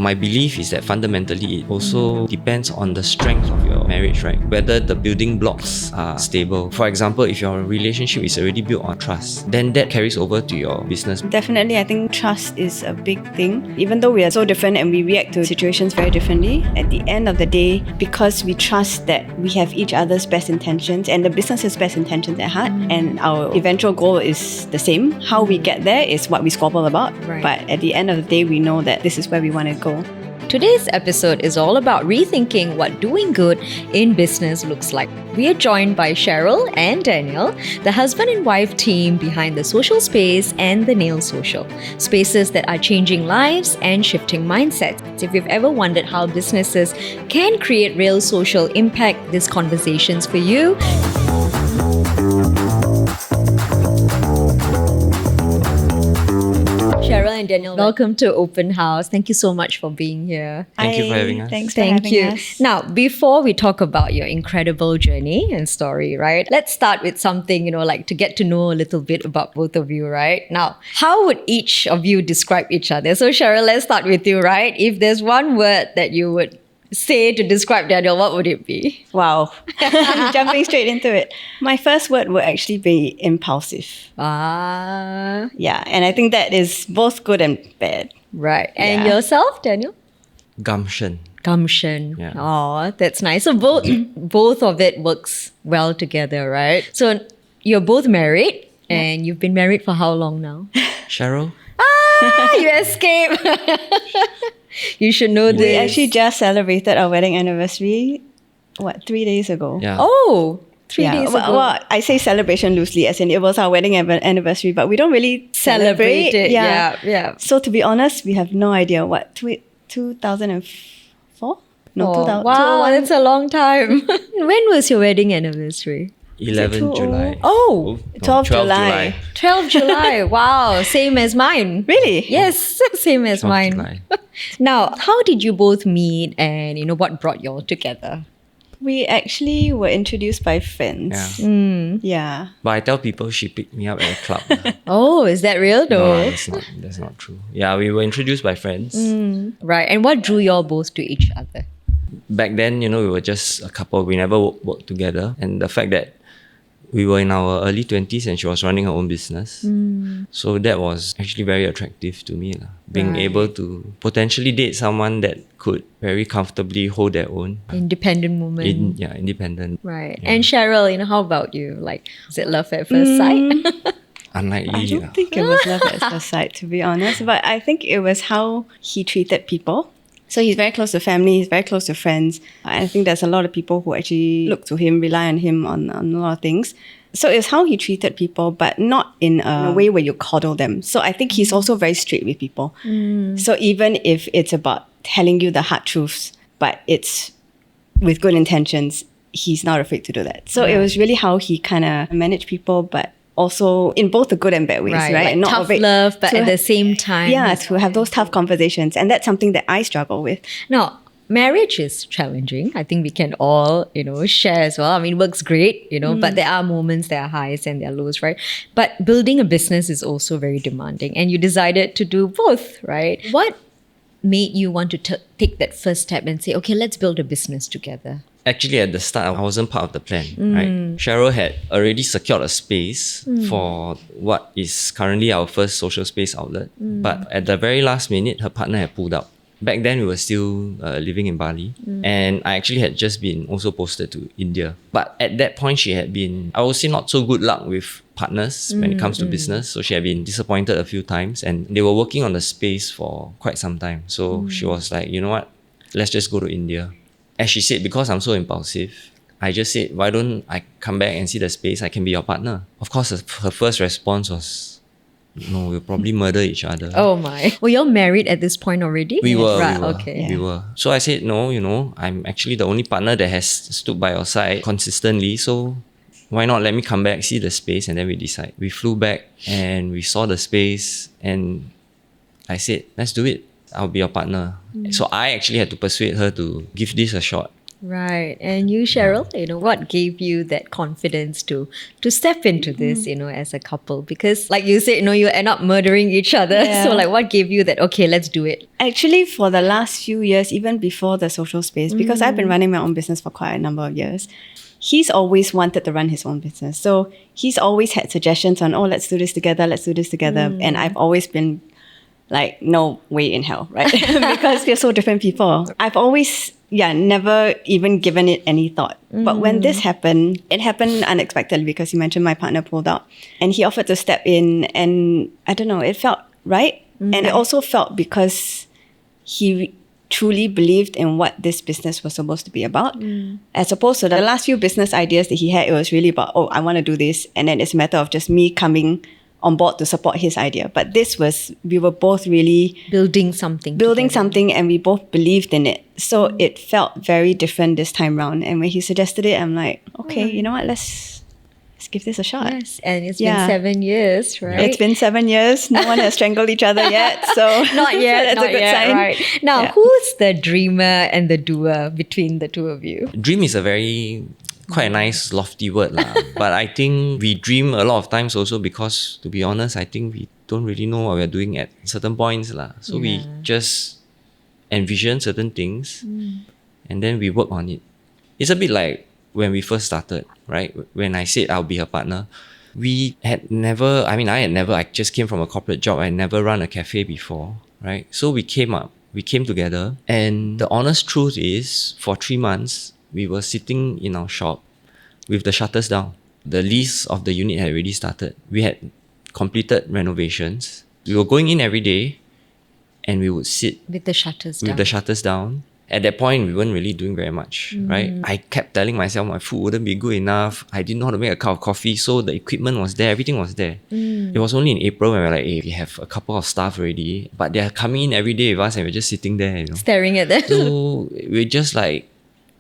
My belief is that fundamentally it also depends on the strength of your marriage, right? Whether the building blocks are stable. For example, if your relationship is already built on trust, then that carries over to your business. Definitely, I think trust is a big thing. Even though we are so different and we react to situations very differently, at the end of the day, because we trust that we have each other's best intentions and the business's best intentions at heart, and our eventual goal is the same, how we get there is what we squabble about. Right. But at the end of the day, we know that this is where we want to go. Today's episode is all about rethinking what doing good in business looks like. We are joined by Cheryl and Daniel, the husband and wife team behind the Social Space and the Nail Social, spaces that are changing lives and shifting mindsets. If you've ever wondered how businesses can create real social impact, this conversation's for you. Cheryl and Daniel, welcome to OpenHaus. Thank you so much for being here. Thank you for having us. Thanks for having us. Now, before we talk about your incredible journey and story, right? Let's start with something, like to get to know a little bit about both of you, right? Now, how would each of you describe each other? So Cheryl, let's start with you, right? If there's one word that you would say to describe Daniel, what would it be? Wow. Jumping straight into it. My first word would actually be impulsive. Yeah, and I think that is both good and bad. Right. And Yeah. yourself, Daniel? Gumption. Gumption. Yeah. Oh, that's nice. So both of it works well together, right? So you're both married, and you've been married for how long now? Cheryl? You escaped. You should know We this. actually just celebrated our wedding anniversary, 3 days ago? Yeah. Oh, 3 days ago. Well, I say celebration loosely, as in it was our wedding anniversary, but we don't really Celebrate it. Yeah. So to be honest, we have no idea what 2004? No, Oh, 2000. wow, that's a long time. When was your wedding anniversary? 11 July. Oh, 12 July. 12 July. Wow, same as mine. Really? Yes, same as 12 mine. July. Now, how did you both meet, and what brought you all together? We actually were introduced by friends. Yeah. Yeah. But I tell people she picked me up at a club. Oh, is that real though? No, that's not true. Yeah, we were introduced by friends. Right. And what drew you all both to each other? Back then, we were just a couple. We never worked together. And the fact that we were in our early 20s and she was running her own business. So that was actually very attractive to me. Being Right. able to potentially date someone that could very comfortably hold their own. Independent woman. Independent. Right. And Cheryl, how about you? Is it love at first sight? Unlikely. I don't think it was love at first sight, to be honest. But I think it was how he treated people. So he's very close to family, he's very close to friends. I think there's a lot of people who actually look to him, rely on him on a lot of things. So it's how he treated people, but not in a way where you coddle them. So I think he's also very straight with people. So even if it's about telling you the hard truths, but it's with good intentions, he's not afraid to do that. So it was really how he kind of managed people, but also in both the good and bad ways, right? Like And not tough afraid love, but to at the same time. to have those tough conversations. And that's something that I struggle with. Now, marriage is challenging. I think we can all, share as well. I mean, work's great, but there are moments, there are highs and there are lows, right? But building a business is also very demanding. And you decided to do both, right? What made you want to take that first step and say, okay, let's build a business together? Actually, at the start, I wasn't part of the plan, right? Cheryl had already secured a space for what is currently our first social space outlet. But at the very last minute, her partner had pulled out. Back then, we were still living in Bali. And I actually had just been also posted to India. But at that point, she had been, I would say, not so good luck with partners when it comes to business. So she had been disappointed a few times. And they were working on the space for quite some time. So she was like, you know what? Let's just go to India. As she said, because I'm so impulsive, I just said, why don't I come back and see the space? I can be your partner. Of course, her first response was, no, we'll probably murder each other. Oh my. Were you all married at this point already? We were. Right, we were. okay. We were. So I said, no, I'm actually the only partner that has stood by your side consistently. So why not let me come back, see the space, and then we decide. We flew back and we saw the space and I said, let's do it. I'll be your partner. So I actually had to persuade her to give this a shot. Right. And you, Cheryl, what gave you that confidence to step into this, as a couple? Because like you said, you end up murdering each other. Yeah. So like what gave you that, okay, let's do it? Actually, for the last few years, even before the social space, because I've been running my own business for quite a number of years, he's always wanted to run his own business. So he's always had suggestions on, let's do this together, let's do this together. And I've always been like, no way in hell, right? Because we're so different people. I've always, never even given it any thought. But when this happened, it happened unexpectedly because you mentioned my partner pulled out. And he offered to step in and I don't know, it felt right. And it also felt because he truly believed in what this business was supposed to be about. As opposed to the last few business ideas that he had, it was really about, I want to do this. And then it's a matter of just me coming on board to support his idea. But this was, we were both really building something and we both believed in it. So it felt very different this time round. And when he suggested it, I'm like, okay, you know what, let's give this a shot. Yes, and it's been 7 years, right? It's been 7 years. No one has strangled each other yet. So not yet, that's a good sign. Right. Now, who's the dreamer and the doer between the two of you? Dream is quite a nice lofty word lah. But I think we dream a lot of times also because, to be honest, I think we don't really know what we're doing at certain points lah. So we just envision certain things and then we work on it. It's a bit like when we first started, right? When I said I'll be her partner, I just came from a corporate job. I never run a cafe before, right? So we came together, and the honest truth is, for 3 months, we were sitting in our shop with the shutters down. The lease of the unit had already started. We had completed renovations. We were going in every day and we would sit with the shutters down. At that point, we weren't really doing very much, right? I kept telling myself my food wouldn't be good enough. I didn't know how to make a cup of coffee. So the equipment was there. Everything was there. It was only in April when we were like, hey, we have a couple of staff already. But they're coming in every day with us and we're just sitting there, staring at them. So we're just like,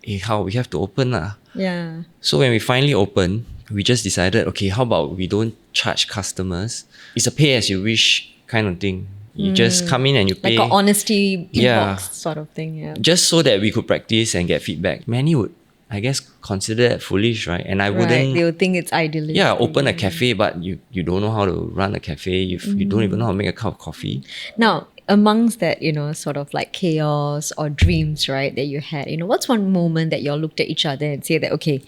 hey, how we have to open lah. Yeah. So when we finally opened, we just decided, okay, how about we don't charge customers? It's a pay as you wish kind of thing. You just come in and you pay. Like an honesty box sort of thing, yeah. Just so that we could practice and get feedback. Many would, I guess, consider that foolish, right? And I wouldn't. Right, they would think it's idealistic. Yeah, open a cafe, but you don't know how to run a cafe. You don't even know how to make a cup of coffee. Now, amongst that, sort of like chaos or dreams, right, that you had, what's one moment that you all looked at each other and say that, okay,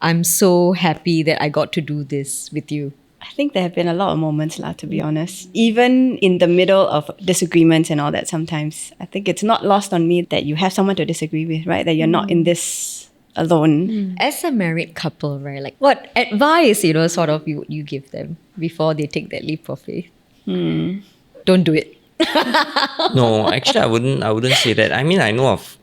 I'm so happy that I got to do this with you? I think there have been a lot of moments lah, to be honest. Even in the middle of disagreements and all that sometimes, I think it's not lost on me that you have someone to disagree with, right? That you're not in this alone. As a married couple, right, like what advice, sort of you give them before they take that leap of faith? Don't do it. No, actually I wouldn't say that. I mean, I know of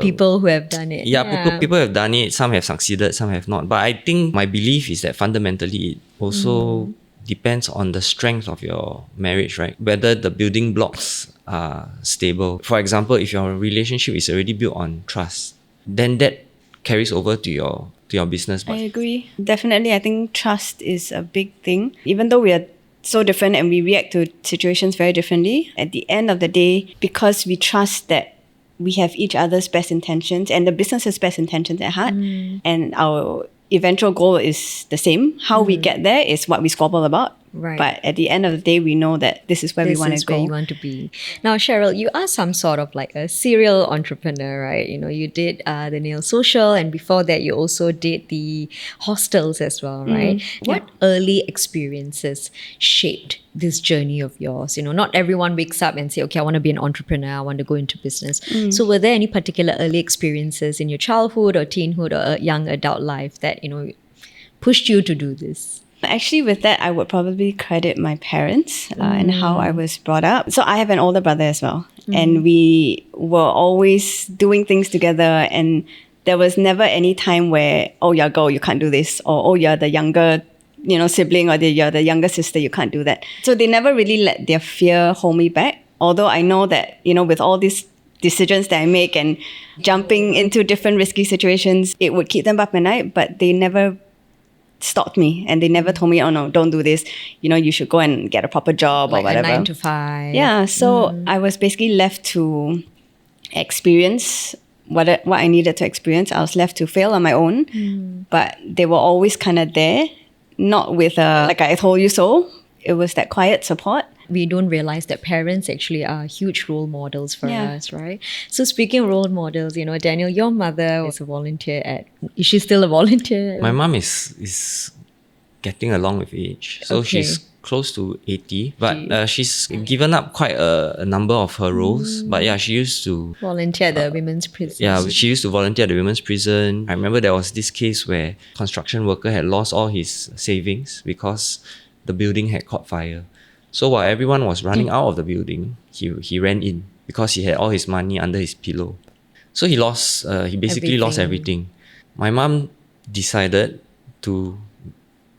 people who have done it. Yeah, people have done it. Some have succeeded, some have not. But I think my belief is that fundamentally it also depends on the strength of your marriage, right? Whether the building blocks are stable. For example, if your relationship is already built on trust, then that carries over to your business. I agree. Definitely, I think trust is a big thing. Even though we are so different and we react to situations very differently, at the end of the day, because we trust that we have each other's best intentions and the business's best intentions at heart, and our eventual goal is the same. How we get there is what we squabble about. Right. But at the end of the day, we know that this is where we want to go. Where you want to be. Now, Cheryl, you are some sort of like a serial entrepreneur, right? You did the Nail Social, and before that, you also did the hostels as well, right? What early experiences shaped this journey of yours? Not everyone wakes up and say, okay, I want to be an entrepreneur, I want to go into business. So were there any particular early experiences in your childhood or teenhood or young adult life that, pushed you to do this? Actually, with that, I would probably credit my parents and how I was brought up. So I have an older brother as well. And we were always doing things together. And there was never any time where, oh, you're a girl, you can't do this. Or, oh, you're the younger sibling, or you're the younger sister, you can't do that. So they never really let their fear hold me back. Although I know that, with all these decisions that I make and jumping into different risky situations, it would keep them up at night. But they never stopped me, and they never told me, oh no, don't do this, you should go and get a proper job, like or whatever. A 9 to 5. Yeah, so I was basically left to experience what I needed to experience. I was left to fail on my own, but they were always kind of there, not with a, like I told you so. It was that quiet support. We don't realize that parents actually are huge role models for us, right? So speaking of role models, Daniel, your mother was a volunteer is she still a volunteer? My mom is getting along with age. So she's close to 80, but she's given up quite a number of her roles. But yeah, she used to volunteer at the women's prison. Yeah, she used to volunteer at the women's prison. I remember there was this case where a construction worker had lost all his savings because the building had caught fire. So while everyone was running out of the building, he ran in because he had all his money under his pillow. So he basically lost everything. My mom decided to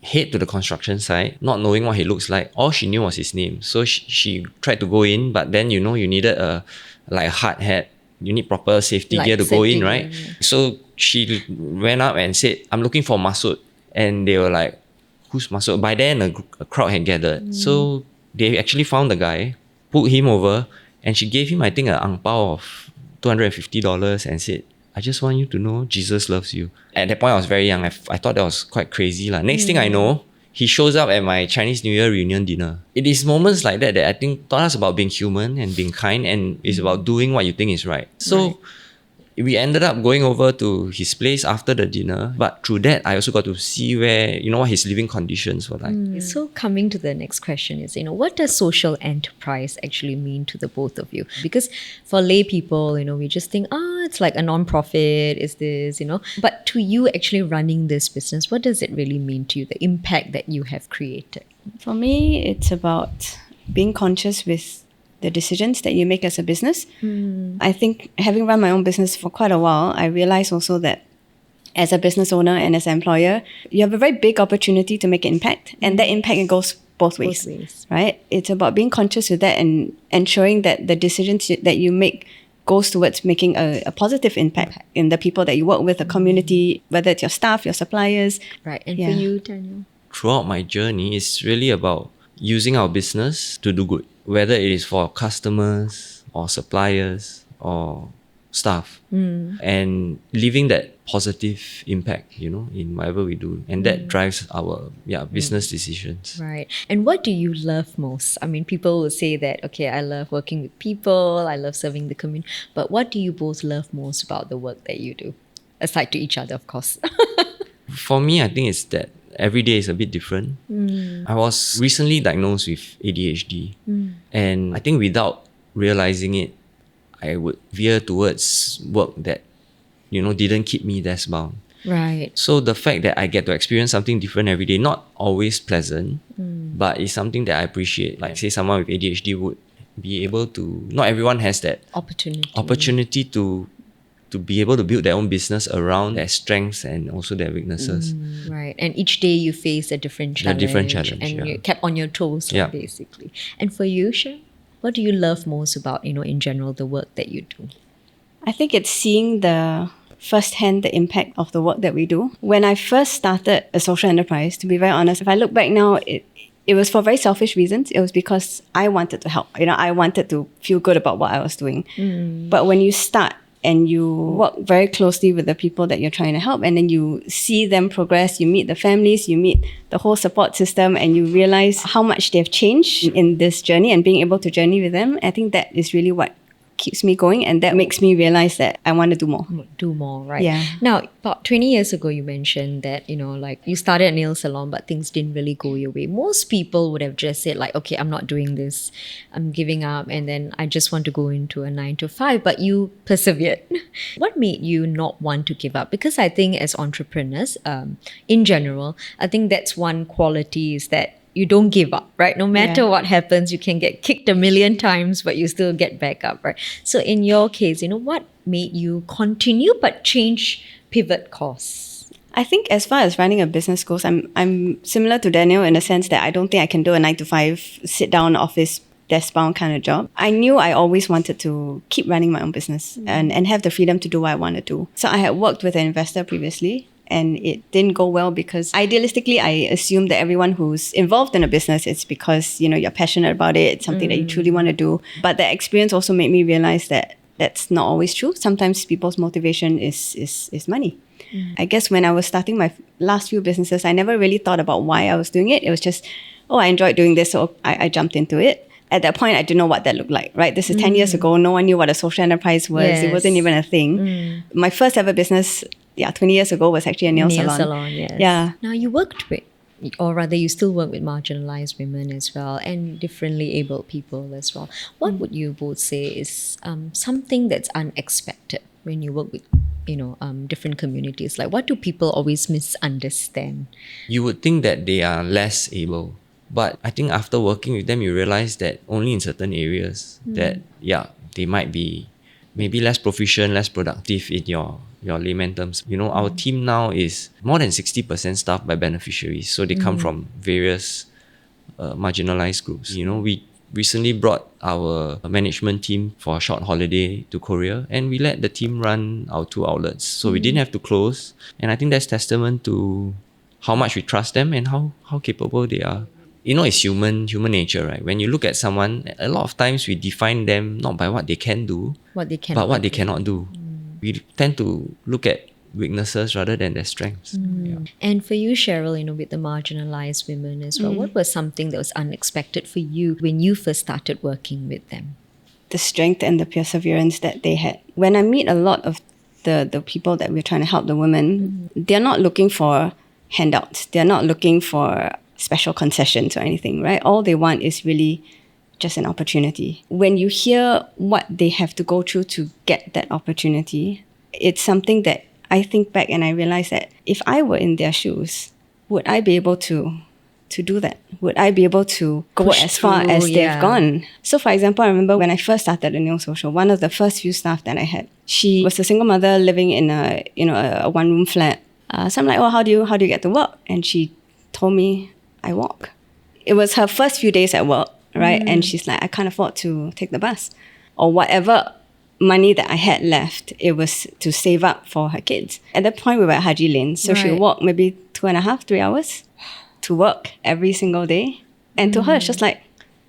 head to the construction site, not knowing what he looks like. All she knew was his name. So she tried to go in, but then you needed a hard hat. You need proper safety gear to go in, right? Yeah. So she went up and said, "I'm looking for Masood." And they were like, "Who's Masood?" By then a crowd had gathered. So they actually found the guy, pulled him over, and she gave him, I think, an ang pao of $250 and said, "I just want you to know Jesus loves you." At that point, I was very young. I thought that was quite crazy. Next thing I know, he shows up at my Chinese New Year reunion dinner. It is moments like that I think taught us about being human and being kind, and it's about doing what you think is right. So we ended up going over to his place after the dinner, but through that, I also got to see what his living conditions were like. So coming to the next question is, what does social enterprise actually mean to the both of you? Because for lay people, we just think, it's like a non-profit, is this, But to you actually running this business, what does it really mean to you, the impact that you have created? For me, it's about being conscious with the decisions that you make as a business. I think having run my own business for quite a while, I realized also that as a business owner and as an employer, you have a very big opportunity to make an impact. And that impact goes both ways, right? It's about being conscious with that and ensuring that the decisions that you make goes towards making a positive impact in the people that you work with, the community, whether it's your staff, your suppliers. Right. And for you, Daniel? Throughout my journey, it's really about using our business to do good, whether it is for customers or suppliers or staff, and leaving that positive impact, in whatever we do. And that drives our business decisions. Right. And what do you love most? I mean, people will say that, okay, I love working with people, I love serving the community, but what do you both love most about the work that you do? Aside to each other, of course. For me, I think it's that every day is a bit different. I was recently diagnosed with ADHD, and I think without realizing it, I would veer towards work that, didn't keep me desk bound. Right. So the fact that I get to experience something different every day, not always pleasant, but it's something that I appreciate. Like say someone with ADHD would be able to, not everyone has that opportunity to be able to build their own business around their strengths and also their weaknesses. Right. And each day you face a different challenge. And you kept on your toes, basically. And for you, Cheryl, what do you love most about, in general, the work that you do? I think it's seeing firsthand the impact of the work that we do. When I first started a social enterprise, to be very honest, if I look back now, it was for very selfish reasons. It was because I wanted to help. I wanted to feel good about what I was doing. But when you start and you work very closely with the people that you're trying to help, and then you see them progress, you meet the families, you meet the whole support system, and you realize how much they've changed in this journey and being able to journey with them, I think that is really what keeps me going, and that makes me realize that I want to do more. Do more, right? Yeah. Now, about 20 years ago, you mentioned that, you started a nail salon, but things didn't really go your way. Most people would have just said okay, I'm not doing this, I'm giving up, and then I just want to go into a 9-to-5, but you persevered. What made you not want to give up? Because I think as entrepreneurs, in general, I think that's one quality is that you don't give up, right? No matter what happens, you can get kicked 1,000,000 times, but you still get back up, right? So in your case, what made you continue but pivot course? I think as far as running a business goes, I'm similar to Daniel in the sense that I don't think I can do a 9-to-5, sit down office, desk-bound kind of job. I knew I always wanted to keep running my own business and have the freedom to do what I want to do. So I had worked with an investor previously, and it didn't go well because idealistically, I assumed that everyone who's involved in a business, it's because, you're passionate about it. It's something that you truly want to do. But the experience also made me realize that that's not always true. Sometimes people's motivation is money. I guess when I was starting my last few businesses, I never really thought about why I was doing it. It was just, I enjoyed doing this, so I jumped into it. At that point, I didn't know what that looked like, right? This is 10 years ago. No one knew what a social enterprise was. Yes. It wasn't even a thing. My first ever business, 20 years ago, was actually a nail salon. Yes. Yeah. Now you worked with, or rather you still work with marginalized women as well and differently abled people as well. What would you both say is something that's unexpected when you work with different communities? Like, what do people always misunderstand? You would think that they are less able, but I think after working with them, you realize that only in certain areas that they might be maybe less proficient, less productive in your layman terms. Our team now is more than 60% staffed by beneficiaries, so they come from various marginalized groups. We recently brought our management team for a short holiday to Korea, and we let the team run our 2 outlets. So we didn't have to close. And I think that's testament to how much we trust them and how capable they are. It's human nature, right? When you look at someone, a lot of times we define them not by what they can do, but what they cannot do. We tend to look at weaknesses rather than their strengths. Yeah. And for you, Cheryl, with the marginalized women as well, what was something that was unexpected for you when you first started working with them? The strength and the perseverance that they had. When I meet a lot of the people that we're trying to help, the women, they're not looking for handouts. They're not looking for special concessions or anything, right? All they want is really just an opportunity. When you hear what they have to go through to get that opportunity, it's something that I think back and I realize that if I were in their shoes, would I be able to do that? Would I be able to go Push as far through, as they've gone? So for example, I remember when I first started the Nail Social, one of the first few staff that I had, she was a single mother living in a one-room flat. So I'm like, how do you get to work? And she told me, I walk. It was her first few days at work, right? And she's like, I can't afford to take the bus. Or whatever money that I had left, it was to save up for her kids. At that point, we were at Haji Lane. So she would walk maybe 2.5, 3 hours to work every single day. And to her, it's just like,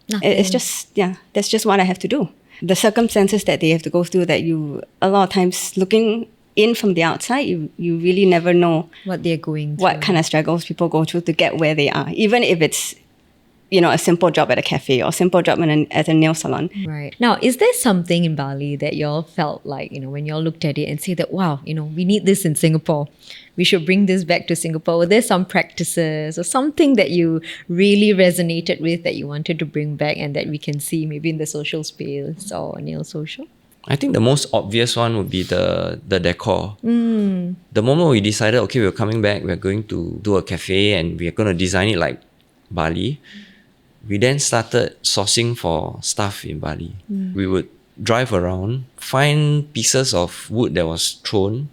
it's just, that's just what I have to do. The circumstances that they have to go through that a lot of times looking in from the outside, you really never know what they're going through, what kind of struggles people go through to get where they are, even if it's a simple job at a cafe or a simple job at a nail salon. Right. Now, is there something in Bali that y'all felt like, when y'all looked at it and say that, wow, we need this in Singapore, we should bring this back to Singapore? Were there some practices or something that you really resonated with that you wanted to bring back and that we can see maybe in the social space or nail social? I think the most obvious one would be the decor. The moment we decided, okay, we're coming back, we're going to do a cafe and we're going to design it like Bali, we then started sourcing for stuff in Bali. We would drive around, find pieces of wood that was thrown,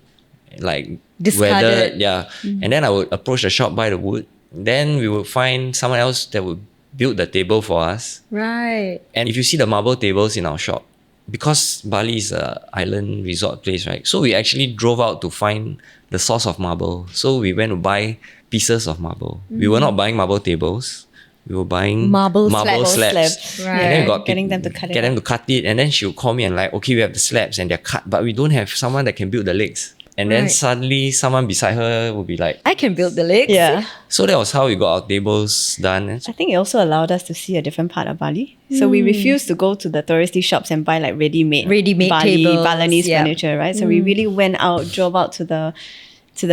like discarded. weathered, and then I would approach the shop, buy the wood. Then we would find someone else that would build the table for us. Right. And if you see the marble tables in our shop, because Bali is an island resort place, right? So we actually drove out to find the source of marble. So we went to buy pieces of marble. We were not buying marble tables. We were buying marble slabs. Right. And then we got getting them to cut it. Get them to cut it. And then she would call me and like, okay, we have the slabs and they're cut, but we don't have someone that can build the legs. And then suddenly someone beside her would be like, I can build the legs. Yeah. So that was how we got our tables done. I think it also allowed us to see a different part of Bali. So we refused to go to the touristy shops and buy like ready-made Bali, tables, Balinese furniture, right? So we really went out, drove out to the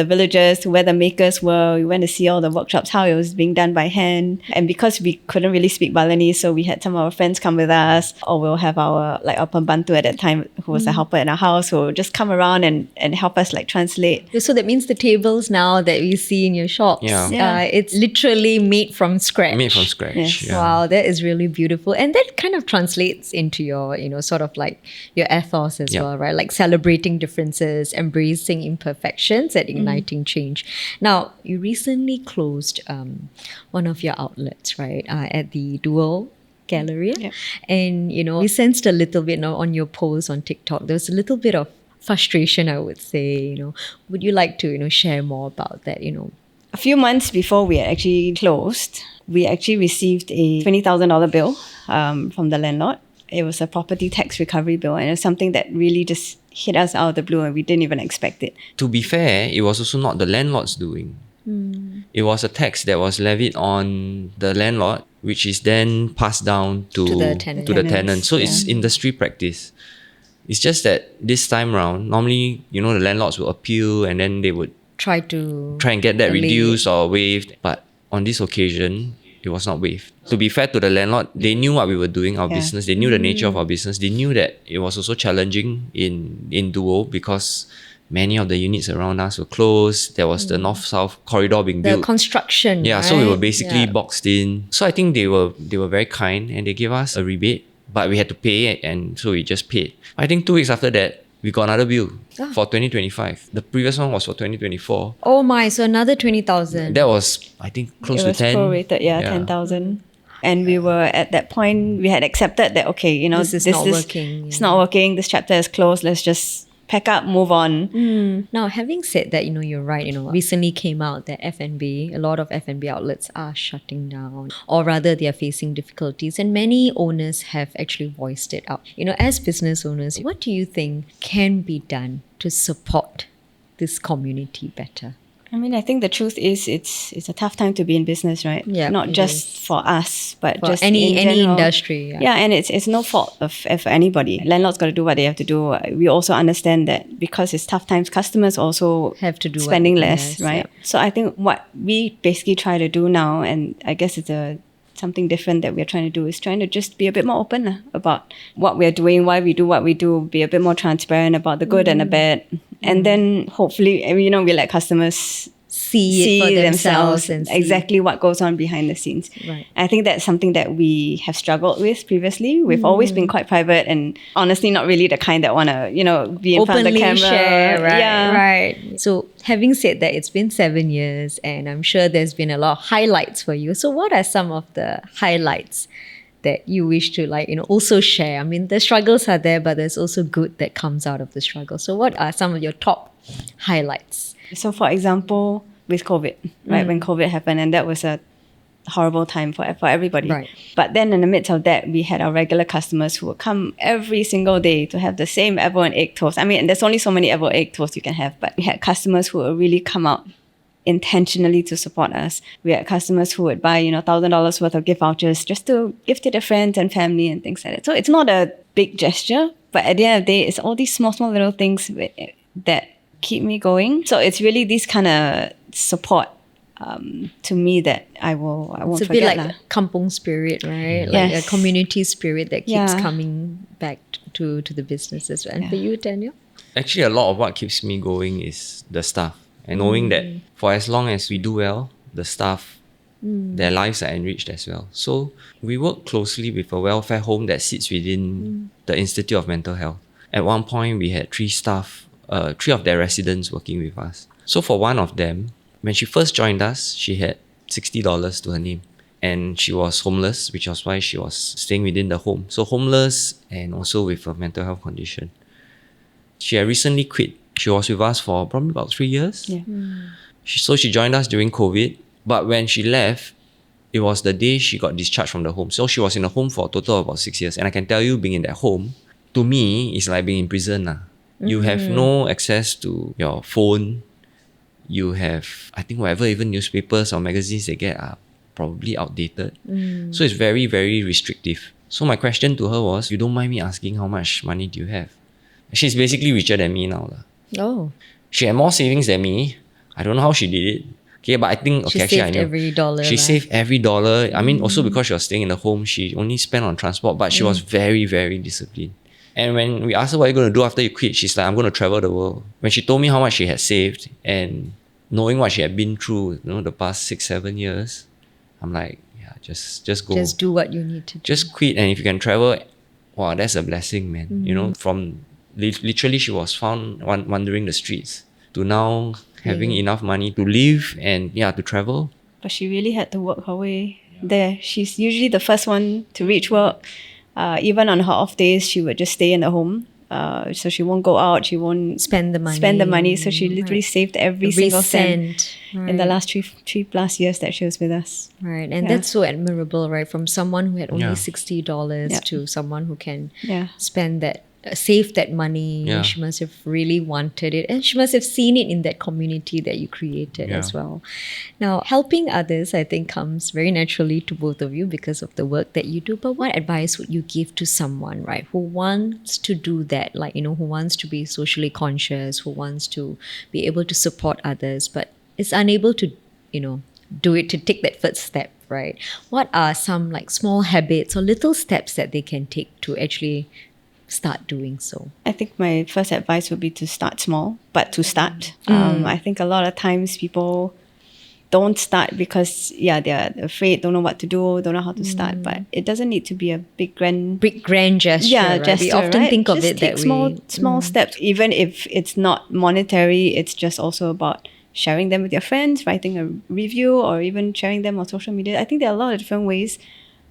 villages, to where the makers were. We went to see all the workshops, how it was being done by hand. And because we couldn't really speak Balinese, so we had some of our friends come with us, or we'll have our pembantu at that time, who was a helper in our house, who would just come around and help us translate. So that means the tables now that we see in your shops, it's literally made from scratch. Made from scratch. Yes. Yeah. Wow, that is really beautiful. And that kind of translates into your, sort of like your ethos as well, right? Like celebrating differences, embracing imperfections, and igniting change. Now, you recently closed one of your outlets, right? At the Dual Gallery. Yep. And, we sensed a little bit on your post on TikTok, there was a little bit of frustration, I would say. Would you like to, share more about that, A few months before we had actually closed, we actually received a $20,000 bill from the landlord. it was a property tax recovery bill, and it was something that really just hit us out of the blue and we didn't even expect it. To be fair, it was also not the landlord's doing. It was a tax that was levied on the landlord, which is then passed down to the tenant. tenant. So it's industry practice. It's just that this time round, normally, the landlords will appeal and then they would Try and get that reduced or waived. But on this occasion, it was not waived. To be fair to the landlord, they knew what we were doing, our business. They knew the nature of our business. They knew that it was also challenging in 𝙤𝙤 because many of the units around us were closed. There was the north-south corridor being built. The construction. Yeah, right? so we were basically boxed in. So I think they were very kind and they gave us a rebate, but we had to pay it, and so we just paid. I think 2 weeks after that, we got another bill for 2025. The previous one was for 2024. Oh my, so another 20,000. That was, I think, close to 10. It was prorated, 10,000. And we were at that point, we had accepted that, okay, this is not working. It's not working. This chapter is closed. Let's just pack up, move on. Now, having said that, you're right. Recently came out that F&B, a lot of F&B outlets are shutting down, or rather they are facing difficulties, and many owners have actually voiced it out. As business owners, what do you think can be done to support this community better? I think the truth is it's a tough time to be in business, right? Yeah, not just for us, but for just any in general. industry. Yeah, and it's no fault of anybody. Landlords got to do what they have to do. We also understand that because it's tough times, customers also Have to do spending what- less, yes, right? yeah. So I think what we basically try to do now, and I guess it's something different that we're trying to do, is trying to just be a bit more open about what we're doing, why we do what we do, be a bit more transparent about the good and the bad. And then hopefully, we let customers See it for themselves and see. exactly what goes on behind the scenes. Right. I think that's something that we have struggled with previously. We've always been quite private and honestly not really the kind that want to, be in front of the Openly camera. share, right? Yeah. Right. So having said that, it's been 7 years and I'm sure there's been a lot of highlights for you. So what are some of the highlights that you wish to also share? The struggles are there, but there's also good that comes out of the struggle. So what are some of your top highlights? So for example, with COVID, right? When COVID happened, and that was a horrible time for everybody. Right. But then in the midst of that, we had our regular customers who would come every single day to have the same apple and egg toast. There's only so many apple and egg toast you can have, but we had customers who would really come out intentionally to support us. We had customers who would buy, $1,000 worth of gift vouchers just to give to their friends and family and things like that. So it's not a big gesture, but at the end of the day, it's all these small little things that keep me going. So it's really this kind of support to me that I won't It's a forget. bit like kampung spirit, right? Like Yes. a community spirit that keeps Yeah. coming back to the business as well. And for you, Daniel? Actually, a lot of what keeps me going is the staff. And knowing that for as long as we do well, the staff, their lives are enriched as well. So we work closely with a welfare home that sits within the Institute of Mental Health. At one point, we had 3 of their residents working with us. So for one of them, when she first joined us, she had $60 to her name. And she was homeless, which was why she was staying within the home. So homeless and also with a mental health condition. She had recently quit. She was with us for probably about 3 years. Yeah. So she joined us during COVID. But when she left, it was the day she got discharged from the home. So she was in the home for a total of about 6 years. And I can tell you, being in that home, to me, it's like being in prison. You have no access to your phone. You have, I think, whatever even newspapers or magazines they get are probably outdated. So it's very, very restrictive. So my question to her was, you don't mind me asking how much money do you have? She's basically richer than me now. Oh. She had more savings than me. I don't know how she did it. Okay, but I think, She actually I saved know. every dollar. She saved every dollar. Also because she was staying in the home, she only spent on transport, but she was very, very disciplined. And when we asked her, what are you going to do after you quit? She's like, I'm going to travel the world. When she told me how much she had saved and knowing what she had been through, the past 6-7 years, I'm like, yeah, just go. Just do what you need to do. Just quit. And if you can travel, wow, that's a blessing, man. From literally she was found wandering the streets to now having enough money to live and to travel. But she really had to work her way there. She's usually the first one to reach work. Even on her off days, she would just stay in the home So she won't go out. She won't Spend the money. So she literally saved every single cent in the last 3+ years that she was with us. Right. And that's so admirable, right? From someone who had only Yeah. $60 to someone who can Yeah. spend that, save that money. Yeah. She must have really wanted it. And she must have seen it in that community that you created as well. Now, helping others, I think, comes very naturally to both of you because of the work that you do. But what advice would you give to someone, right, who wants to do that? Like, who wants to be socially conscious, who wants to be able to support others, but is unable to, do it, to take that first step, right? What are some like small habits or little steps that they can take to actually start doing so? I think my first advice would be to start small, but to start. I think a lot of times people don't start because they're afraid, don't know what to do, don't know how to start. But it doesn't need to be a big grand gesture. Right? gesture. We often think of just it take that small steps. Even if it's not monetary, it's just also about sharing them with your friends, writing a review, or even sharing them on social media. I think there are a lot of different ways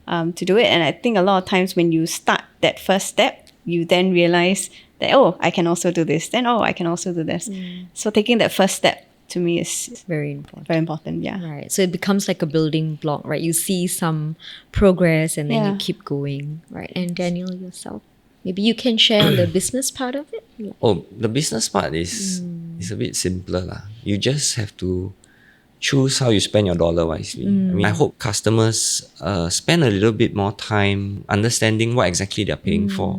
to do it. And I think a lot of times when you start that first step, you then realize that, I can also do this. Then, I can also do this. So taking that first step to me is very important. Very important, yeah. Right. So it becomes like a building block, right? You see some progress and then you keep going, right? And Daniel, yourself, maybe you can share on the business part of it? The business part is a bit simpler lah. You just have to choose how you spend your dollar wisely. I hope customers spend a little bit more time understanding what exactly they're paying for.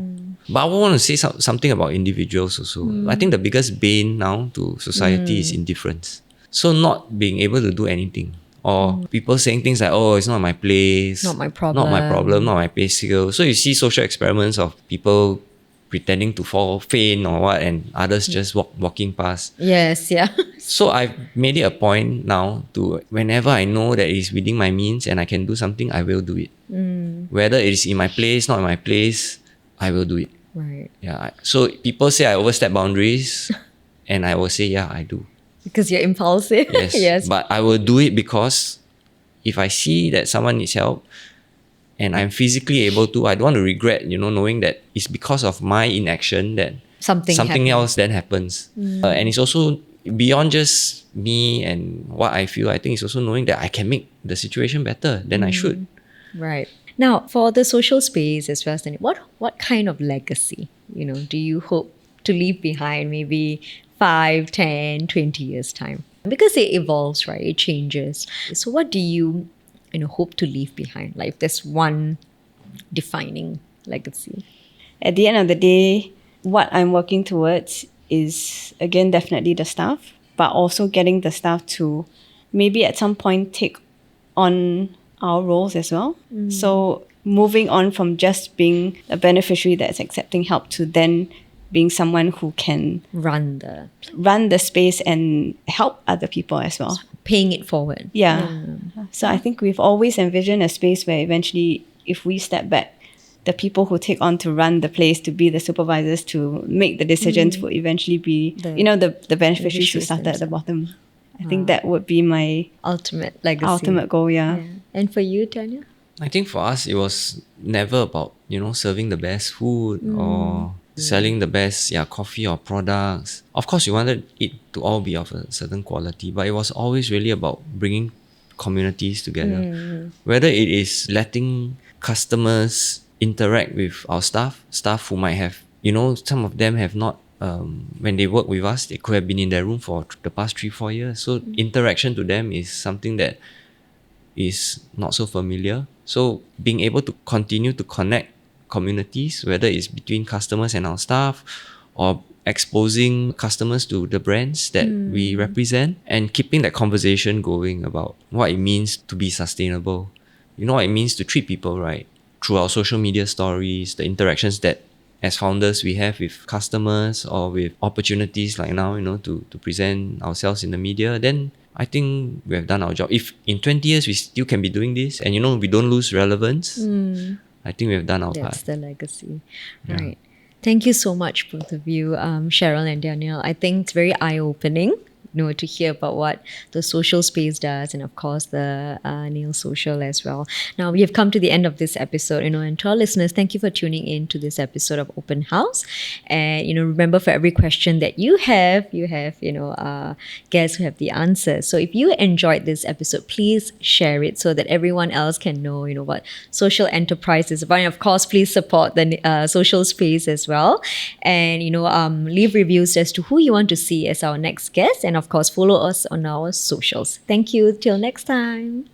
But I want to say something about individuals also. I think the biggest bane now to society is indifference. So not being able to do anything. Or people saying things like, it's not my place. Not my problem. Not my pay scale. So you see social experiments of people pretending to fall faint or what, and others just walking past. Yes, yeah. So I've made it a point now to, whenever I know that it's within my means and I can do something, I will do it. Whether it is in my place, not in my place, I will do it. Right. Yeah. So people say I overstep boundaries, and I will say, I do. Because you're impulsive. Yes. Yes. But I will do it because if I see that someone needs help and I'm physically able to, I don't want to regret, knowing that it's because of my inaction that something else then happens. And it's also beyond just me and what I feel. I think it's also knowing that I can make the situation better than I should. Right. Now, for the social space as well as what kind of legacy, do you hope to leave behind maybe 5, 10, 20 years time? Because it evolves, right? It changes. So what do you, hope to leave behind? Like if there's one defining legacy. At the end of the day, what I'm working towards is, again, definitely the staff, but also getting the staff to maybe at some point take on our roles as well. So moving on from just being a beneficiary that's accepting help to then being someone who can run the space and help other people as well. Paying it forward. Yeah. So I think we've always envisioned a space where eventually, if we step back, the people who take on to run the place, to be the supervisors, to make the decisions will eventually be, the beneficiaries who started at the bottom. I think that would be my ultimate legacy. Ultimate goal, yeah. And for you, Daniel? I think for us, it was never about, serving the best food or selling the best coffee or products. Of course, we wanted it to all be of a certain quality, but it was always really about bringing communities together. Whether it is letting customers interact with our staff who might have, some of them have not, when they work with us, they could have been in their room for the past 3-4 years. So interaction to them is something that is not so familiar. So being able to continue to connect communities, whether it's between customers and our staff, or exposing customers to the brands that we represent, and keeping that conversation going about what it means to be sustainable. What it means to treat people right through our social media stories, the interactions that as founders we have with customers, or with opportunities like now, to present ourselves in the media. Then I think we have done our job. If in 20 years we still can be doing this and we don't lose relevance, I think we have done our part. That's the legacy. Right. Thank you so much, both of you, Cheryl and Daniel. I think it's very eye-opening to hear about what the social space does, and of course the nail social as well. Now we have come to the end of this episode, and to our listeners, thank you for tuning in to this episode of Open House. And remember, for every question that you have guests who have the answers. So if you enjoyed this episode, please share it so that everyone else can know what social enterprise is about. And of course, please support the social space as well, and leave reviews as to who you want to see as our next guest, and of course follow us on our socials. Thank you. Till next time.